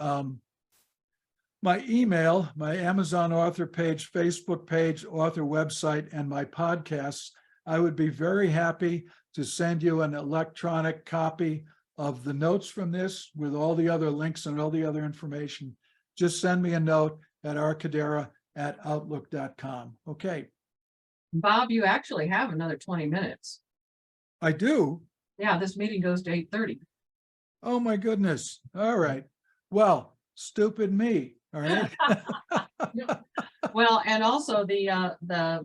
my email, my Amazon author page, Facebook page, author website, and my podcasts, I would be very happy to send you an electronic copy of the notes from this with all the other links and all the other information. Just send me a note at rkidera@outlook.com. Okay, Bob, you actually have another 20 minutes. I do. Yeah, this meeting goes to 8:30. Oh, my goodness. All right. Well, stupid me. All right. Well, and also the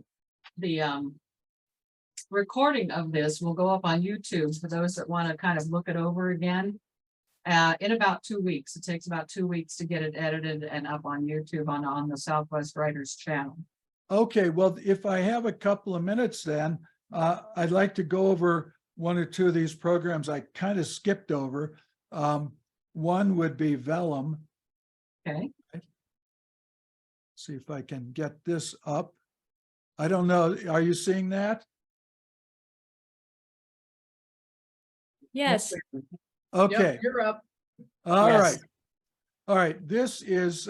recording of this will go up on YouTube for those that want to kind of look it over again. In about 2 weeks. It takes about 2 weeks to get it edited and up on YouTube on the Southwest Writers channel. Okay, well, if I have a couple of minutes then, I'd like to go over one or two of these programs I kind of skipped over. One would be Vellum. Okay. See if I can get this up. I don't know. Are you seeing that? Yes. Okay. Yep, you're up. All Yes. right. All right. This is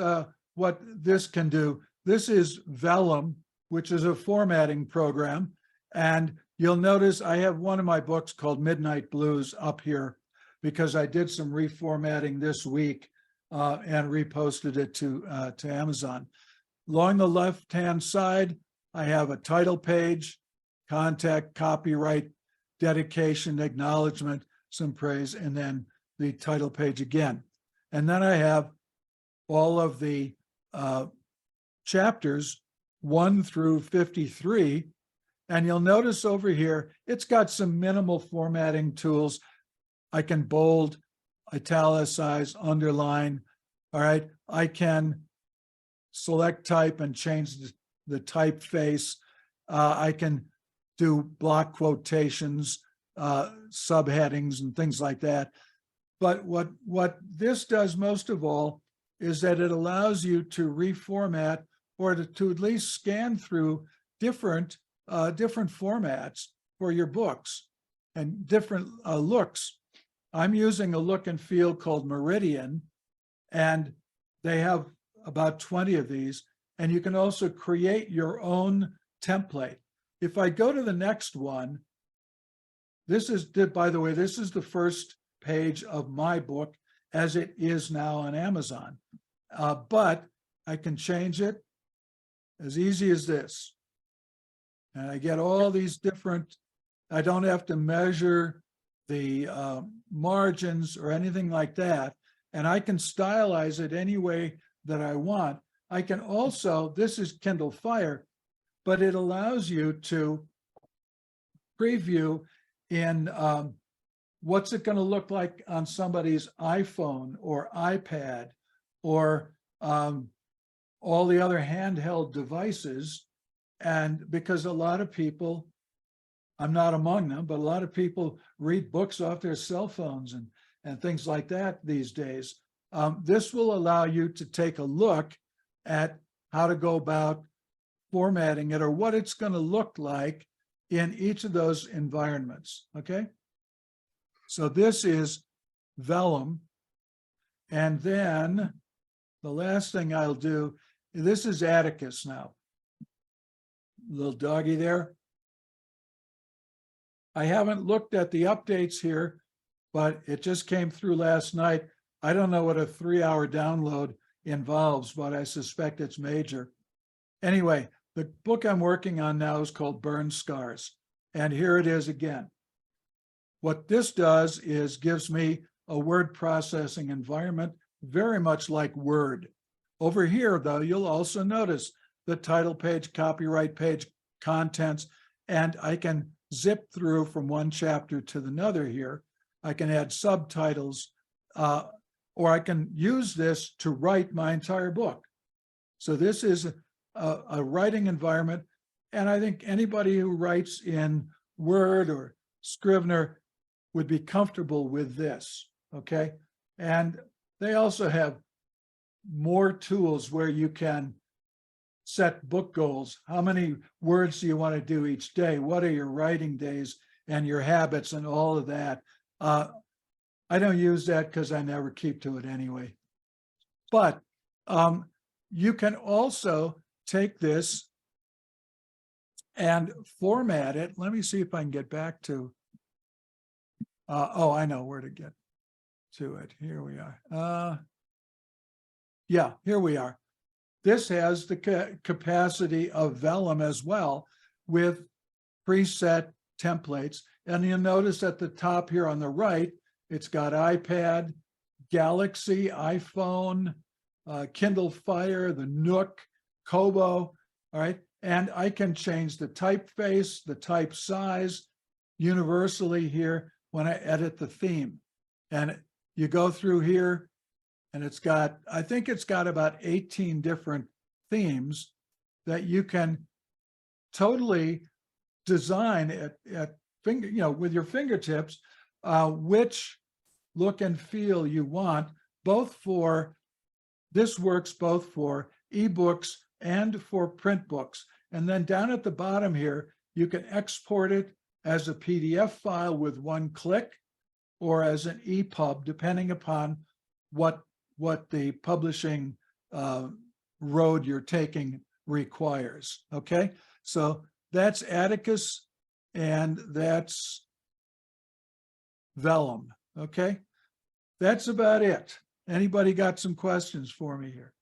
what this can do. This is Vellum, which is a formatting program. And you'll notice I have one of my books called Midnight Blues up here because I did some reformatting this week and reposted it to Amazon. Along the left-hand side, I have a title page, contact, copyright, dedication, acknowledgement, some praise, and then the title page again. And then I have all of the chapters 1 through 53. And you'll notice over here, it's got some minimal formatting tools. I can bold, italicize, underline. All right. I can select type and change the typeface. I can do block quotations, subheadings and things like that. But what this does most of all is that it allows you to reformat or to at least scan through different formats for your books and different looks. I'm using a look and feel called Meridian, and they have about 20 of these, and you can also create your own template. If I go to the next one, by the way, this is the first page of my book as it is now on Amazon, but I can change it as easy as this. And I get all these different, I don't have to measure the margins or anything like that. And I can stylize it any way that I want. I can also, this is Kindle Fire, but it allows you to preview in what's it going to look like on somebody's iPhone or iPad or all the other handheld devices. And because a lot of people, I'm not among them, but a lot of people read books off their cell phones and things like that these days. This will allow you to take a look at how to go about formatting it or what it's going to look like in each of those environments, okay? So this is Vellum. And then the last thing I'll do, this is Atticus now. Little doggy there. I haven't looked at the updates here, but it just came through last night. I don't know what a 3-hour download involves, but I suspect it's major. Anyway, the book I'm working on now is called Burn Scars. And here it is again. What this does is gives me a word processing environment, very much like Word. Over here, though, you'll also notice the title page, copyright page, contents, and I can zip through from one chapter to another here. I can add subtitles, or I can use this to write my entire book. So this is a writing environment, and I think anybody who writes in Word or Scrivener would be comfortable with this, okay? And they also have more tools where you can set book goals. How many words do you want to do each day? What are your writing days and your habits and all of that? I don't use that because I never keep to it anyway. But you can also take this and format it. Let me see if I can get back to, oh, I know where to get to it. Here we are. Yeah, here we are. This has the capacity of Vellum as well with preset templates. And you'll notice at the top here on the right, it's got iPad, Galaxy, iPhone, Kindle Fire, the Nook, Kobo, all right? And I can change the typeface, the type size universally here when I edit the theme. And you go through here and it's got, I think it's got about 18 different themes that you can totally design at finger, you know, with your fingertips, which look and feel you want, both for, this works both for ebooks and for print books. And then down at the bottom here, you can export it as a PDF file with one click or as an EPUB, depending upon what the publishing road you're taking requires, okay? So that's Atticus and that's Vellum, okay? That's about it. Anybody got some questions for me here?